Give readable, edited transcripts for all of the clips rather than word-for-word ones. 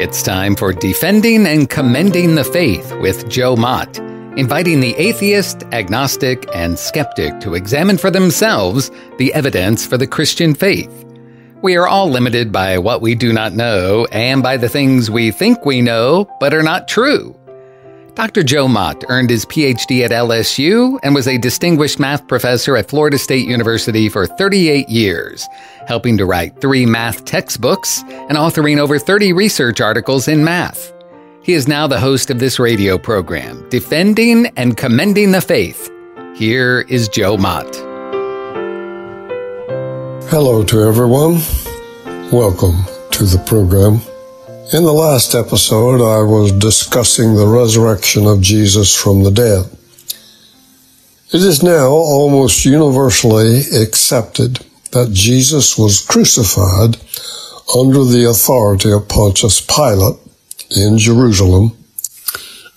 It's time for Defending and Commending the Faith with Joe Mott, inviting the atheist, agnostic, and skeptic to examine for themselves the evidence for the Christian faith. We are all limited by what we do not know and by the things we think we know but are not true. Dr. Joe Mott earned his PhD at LSU and was a distinguished math professor at Florida State University for 38 years, helping to write 3 math textbooks and authoring over 30 research articles in math. He is now the host of this radio program, Defending and Commending the Faith. Here is Joe Mott. Hello to everyone. Welcome to the program. In the last episode, I was discussing the resurrection of Jesus from the dead. It is now almost universally accepted that Jesus was crucified under the authority of Pontius Pilate in Jerusalem,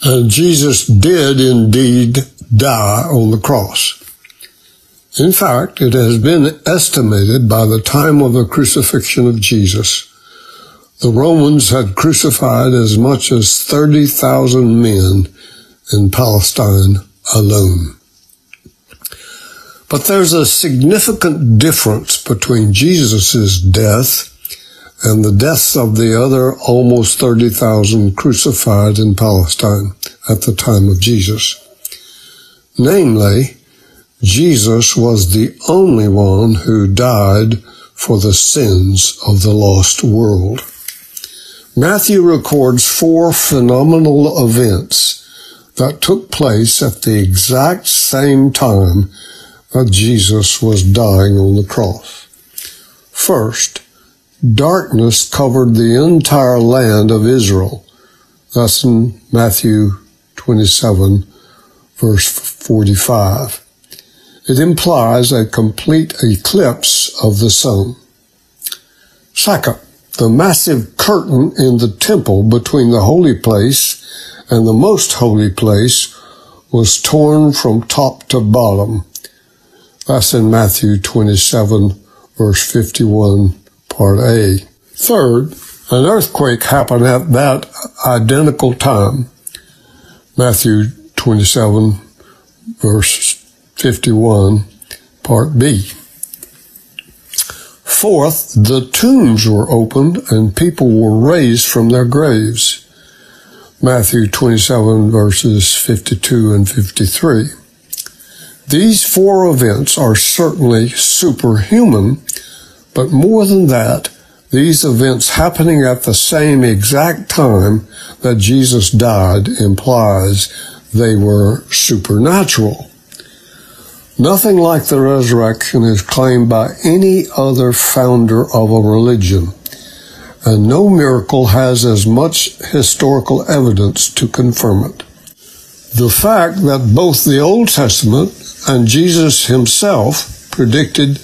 and Jesus did indeed die on the cross. In fact, it has been estimated by the time of the crucifixion of Jesus, the Romans had crucified as much as 30,000 men in Palestine alone. But there's a significant difference between Jesus' death and the deaths of the other almost 30,000 crucified in Palestine at the time of Jesus. Namely, Jesus was the only one who died for the sins of the lost world. Matthew records 4 phenomenal events that took place at the exact same time that Jesus was dying on the cross. First, darkness covered the entire land of Israel. That's in Matthew 27, verse 45. It implies a complete eclipse of the sun. Second, the massive curtain in the temple between the holy place and the most holy place was torn from top to bottom. That's in Matthew 27, verse 51, part A. Third, an earthquake happened at that identical time. Matthew 27, verse 51, part B. Fourth, the tombs were opened and people were raised from their graves. Matthew 27, verses 52 and 53. These 4 events are certainly superhuman, but more than that, these events happening at the same exact time that Jesus died implies they were supernatural. Nothing like the resurrection is claimed by any other founder of a religion, and no miracle has as much historical evidence to confirm it. The fact that both the Old Testament and Jesus himself predicted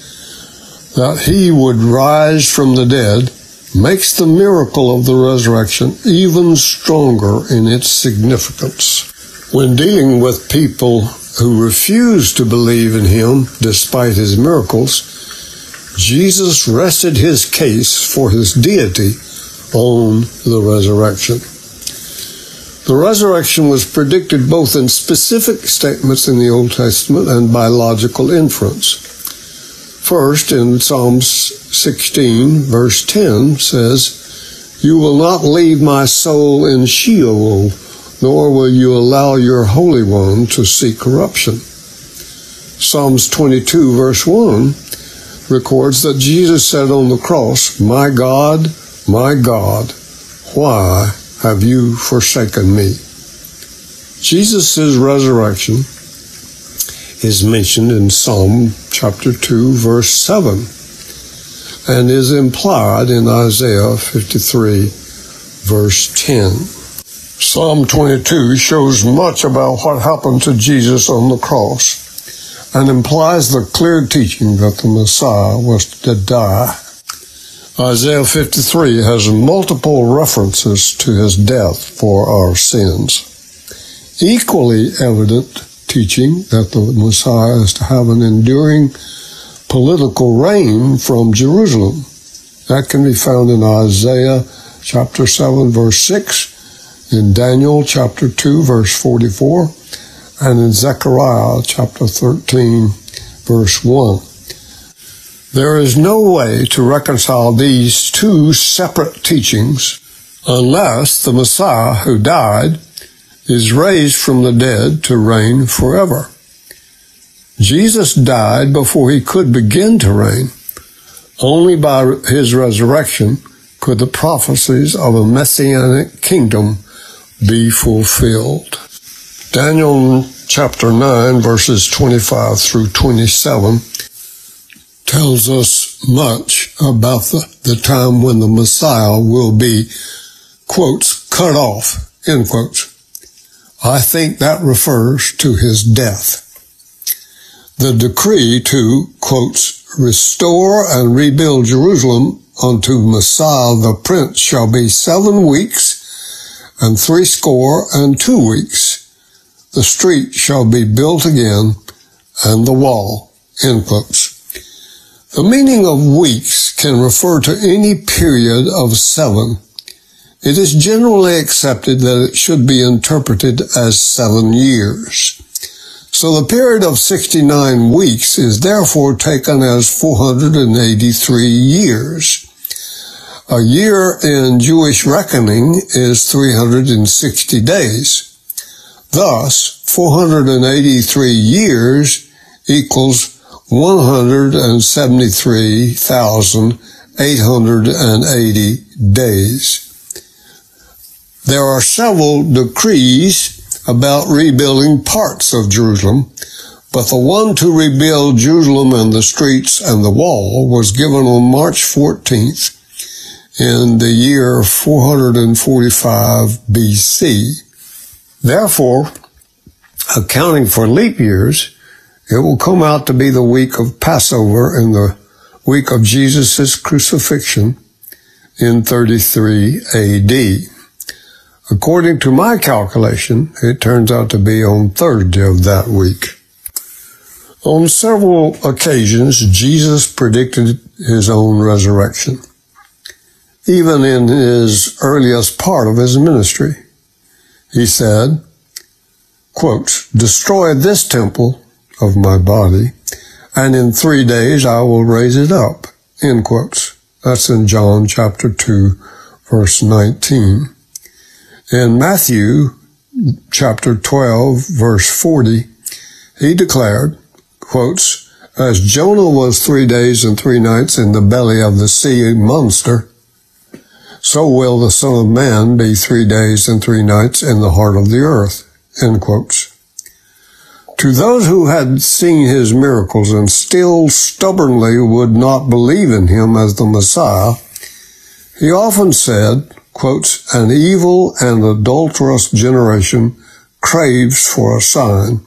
that he would rise from the dead makes the miracle of the resurrection even stronger in its significance. When dealing with people who refused to believe in him despite his miracles, Jesus rested his case for his deity on the resurrection. The resurrection was predicted both in specific statements in the Old Testament and by logical inference. First, in Psalms 16, verse 10 says, "You will not leave my soul in Sheol, nor will you allow your Holy One to see corruption." Psalms 22, verse 1 records that Jesus said on the cross, my God, why have you forsaken me?" Jesus' resurrection is mentioned in Psalm chapter 2, verse 7, and is implied in Isaiah 53, verse 10. Psalm 22 shows much about what happened to Jesus on the cross and implies the clear teaching that the Messiah was to die. Isaiah 53 has multiple references to his death for our sins. Equally evident teaching that the Messiah is to have an enduring political reign from Jerusalem. That can be found in Isaiah chapter 7, verse 6, in Daniel chapter 2, verse 44, and in Zechariah chapter 13, verse 1. There is no way to reconcile these two separate teachings unless the Messiah who died is raised from the dead to reign forever. Jesus died before he could begin to reign. Only by his resurrection could the prophecies of a messianic kingdom be fulfilled. Daniel chapter 9, verses 25 through 27 tells us much about the time when the Messiah will be, quotes, cut off, end quotes. I think that refers to his death. The decree to, quotes, restore and rebuild Jerusalem unto Messiah the Prince shall be 7 weeks and 62 weeks. The street shall be built again and the wall, end quotes. The meaning of weeks can refer to any period of 7. It is generally accepted that it should be interpreted as 7 years. So the period of 69 weeks is therefore taken as 483 years. A year in Jewish reckoning is 360 days. Thus, 483 years equals 173,880 days. There are several decrees about rebuilding parts of Jerusalem, but the one to rebuild Jerusalem and the streets and the wall was given on March 14th in the year 445 BC. Therefore, accounting for leap years, it will come out to be the week of Passover and the week of Jesus' crucifixion in 33 AD. According to my calculation, it turns out to be on Thursday of that week. On several occasions, Jesus predicted his own resurrection, even in his earliest part of his ministry. He said, quote, destroy this temple of my body, and in 3 days I will raise it up, end quotes. That's in John chapter 2, verse 19. In Matthew chapter 12, verse 40, he declared, quotes, as Jonah was 3 days and 3 nights in the belly of the sea monster, so will the Son of Man be 3 days and 3 nights in the heart of the earth, end quotes. To those who had seen his miracles and still stubbornly would not believe in him as the Messiah, he often said, quotes, an evil and adulterous generation craves for a sign,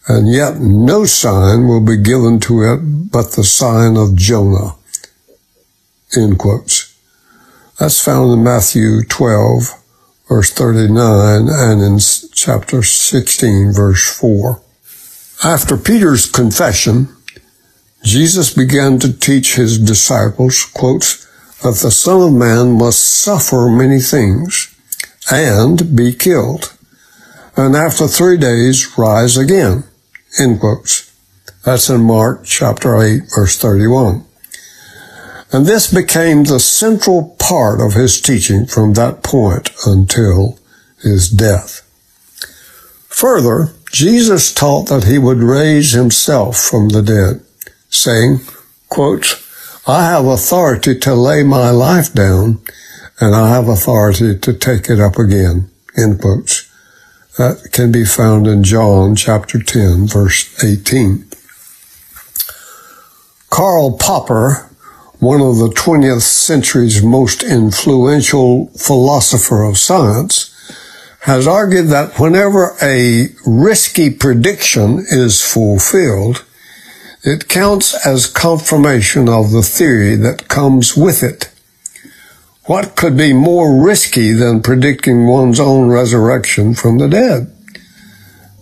and yet no sign will be given to it but the sign of Jonah, end quotes. That's found in Matthew 12, verse 39, and in chapter 16, verse 4. After Peter's confession, Jesus began to teach his disciples, quotes, that the Son of Man must suffer many things and be killed, and after 3 days rise again, end quotes. That's in Mark chapter 8, verse 31. And this became the central part of his teaching from that point until his death. Further, Jesus taught that he would raise himself from the dead, saying, quote, I have authority to lay my life down, and I have authority to take it up again, end quotes. That can be found in John chapter 10, verse 18. Karl Popper, one of the 20th century's most influential philosopher of science, has argued that whenever a risky prediction is fulfilled, it counts as confirmation of the theory that comes with it. What could be more risky than predicting one's own resurrection from the dead?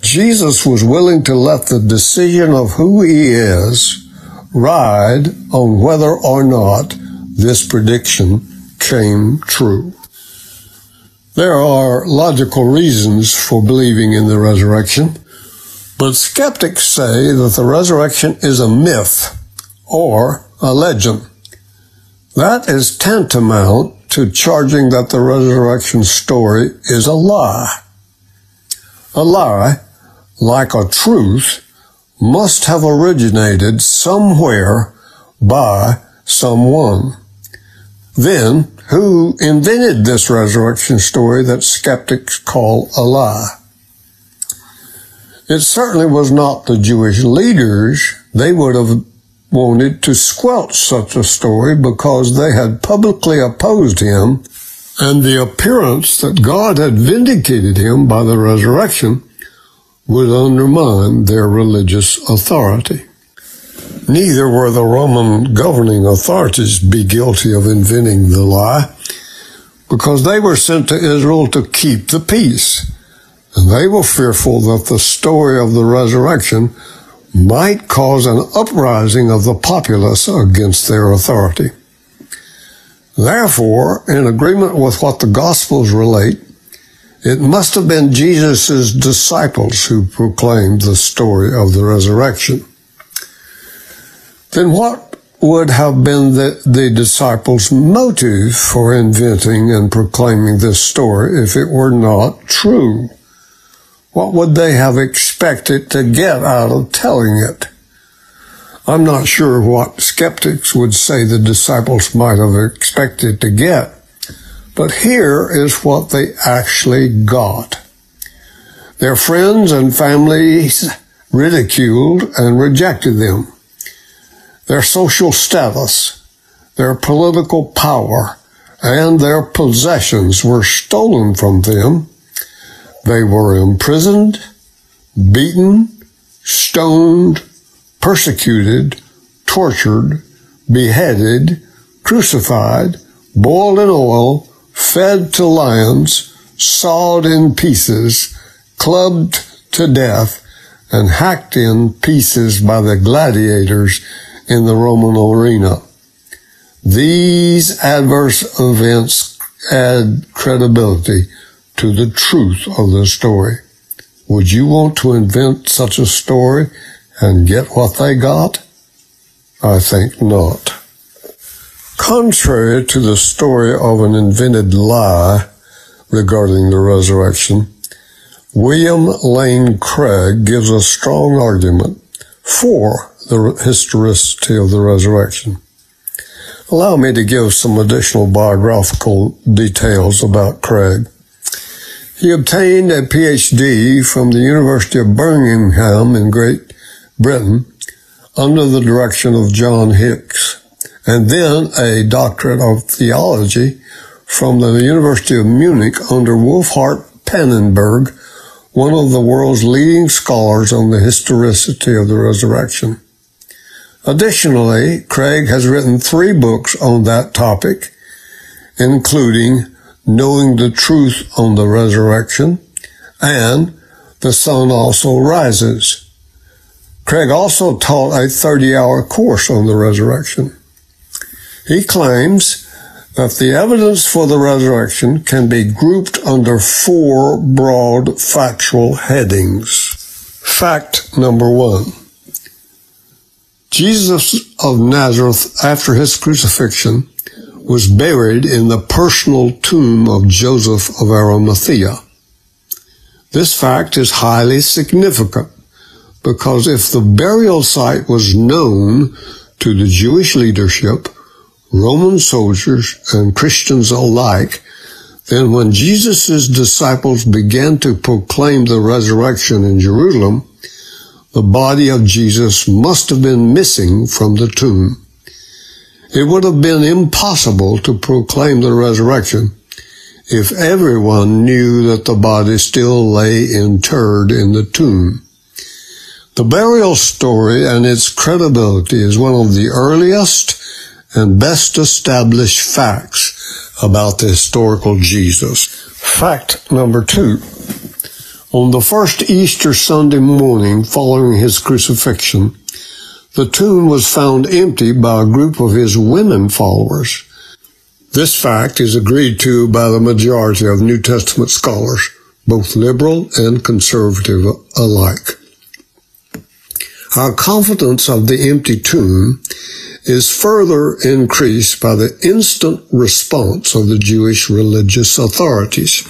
Jesus was willing to let the decision of who he is ride on whether or not this prediction came true. There are logical reasons for believing in the resurrection, but skeptics say that the resurrection is a myth or a legend. That is tantamount to charging that the resurrection story is a lie. A lie, like a truth, must have originated somewhere by someone. Then, who invented this resurrection story that skeptics call a lie? It certainly was not the Jewish leaders. They would have wanted to squelch such a story because they had publicly opposed him, and the appearance that God had vindicated him by the resurrection would undermine their religious authority. Neither were the Roman governing authorities be guilty of inventing the lie, because they were sent to Israel to keep the peace, and they were fearful that the story of the resurrection might cause an uprising of the populace against their authority. Therefore, in agreement with what the Gospels relate, it must have been Jesus' disciples who proclaimed the story of the resurrection. Then what would have been the disciples' motive for inventing and proclaiming this story if it were not true? What would they have expected to get out of telling it? I'm not sure what skeptics would say the disciples might have expected to get, but here is what they actually got. Their friends and families ridiculed and rejected them. Their social status, their political power, and their possessions were stolen from them. They were imprisoned, beaten, stoned, persecuted, tortured, beheaded, crucified, boiled in oil, fed to lions, sawed in pieces, clubbed to death, and hacked in pieces by the gladiators in the Roman arena. These adverse events add credibility to the truth of the story. Would you want to invent such a story and get what they got? I think not. Contrary to the story of an invented lie regarding the resurrection, William Lane Craig gives a strong argument for the historicity of the resurrection. Allow me to give some additional biographical details about Craig. He obtained a PhD from the University of Birmingham in Great Britain under the direction of John Hicks, and then a doctorate of theology from the University of Munich under Wolfhart Pannenberg, one of the world's leading scholars on the historicity of the resurrection. Additionally, Craig has written 3 books on that topic, including Knowing the Truth on the Resurrection and The Sun Also Rises. Craig also taught a 30-hour course on the resurrection. He claims that the evidence for the resurrection can be grouped under 4 broad factual headings. Fact number 1. Jesus of Nazareth, after his crucifixion, was buried in the personal tomb of Joseph of Arimathea. This fact is highly significant because if the burial site was known to the Jewish leadership, Roman soldiers, and Christians alike, then when Jesus' disciples began to proclaim the resurrection in Jerusalem, the body of Jesus must have been missing from the tomb. It would have been impossible to proclaim the resurrection if everyone knew that the body still lay interred in the tomb. The burial story and its credibility is one of the earliest and best established facts about the historical Jesus. Fact number 2. On the first Easter Sunday morning following his crucifixion, the tomb was found empty by a group of his women followers. This fact is agreed to by the majority of New Testament scholars, both liberal and conservative alike. Our confidence of the empty tomb is further increased by the instant response of the Jewish religious authorities.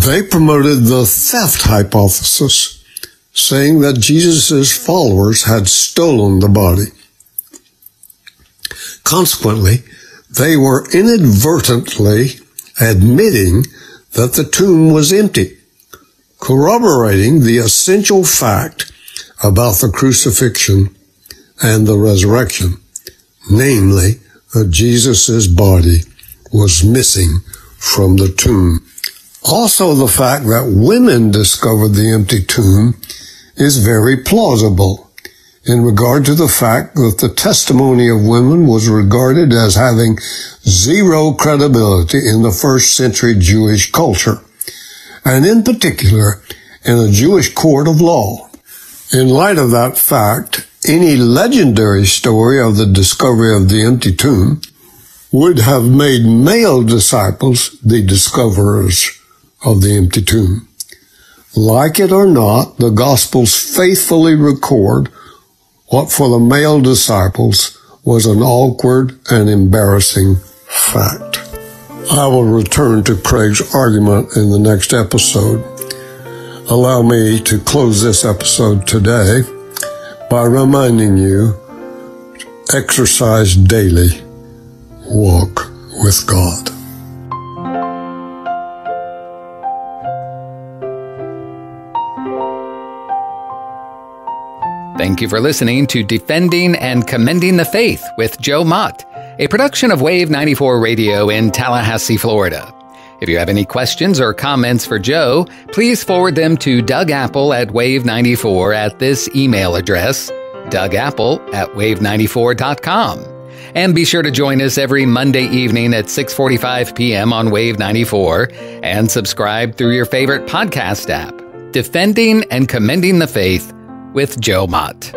They promoted the theft hypothesis, saying that Jesus' followers had stolen the body. Consequently, they were inadvertently admitting that the tomb was empty, corroborating the essential fact about the crucifixion and the resurrection, namely that Jesus' body was missing from the tomb. Also, the fact that women discovered the empty tomb is very plausible in regard to the fact that the testimony of women was regarded as having zero credibility in the first century Jewish culture, and in particular in a Jewish court of law. In light of that fact, any legendary story of the discovery of the empty tomb would have made male disciples the discoverers of the empty tomb. Like it or not, the Gospels faithfully record what for the male disciples was an awkward and embarrassing fact. I will return to Craig's argument in the next episode. Allow me to close this episode today by reminding you, exercise daily, walk with God. Thank you for listening to Defending and Commending the Faith with Joe Mott, a production of Wave 94 Radio in Tallahassee, Florida. If you have any questions or comments for Joe, please forward them to Doug Apple at Wave94 at this email address, dougapple@wave94.com. And be sure to join us every Monday evening at 6:45 p.m. on Wave 94 and subscribe through your favorite podcast app. Defending and Commending the Faith with Joe Mott.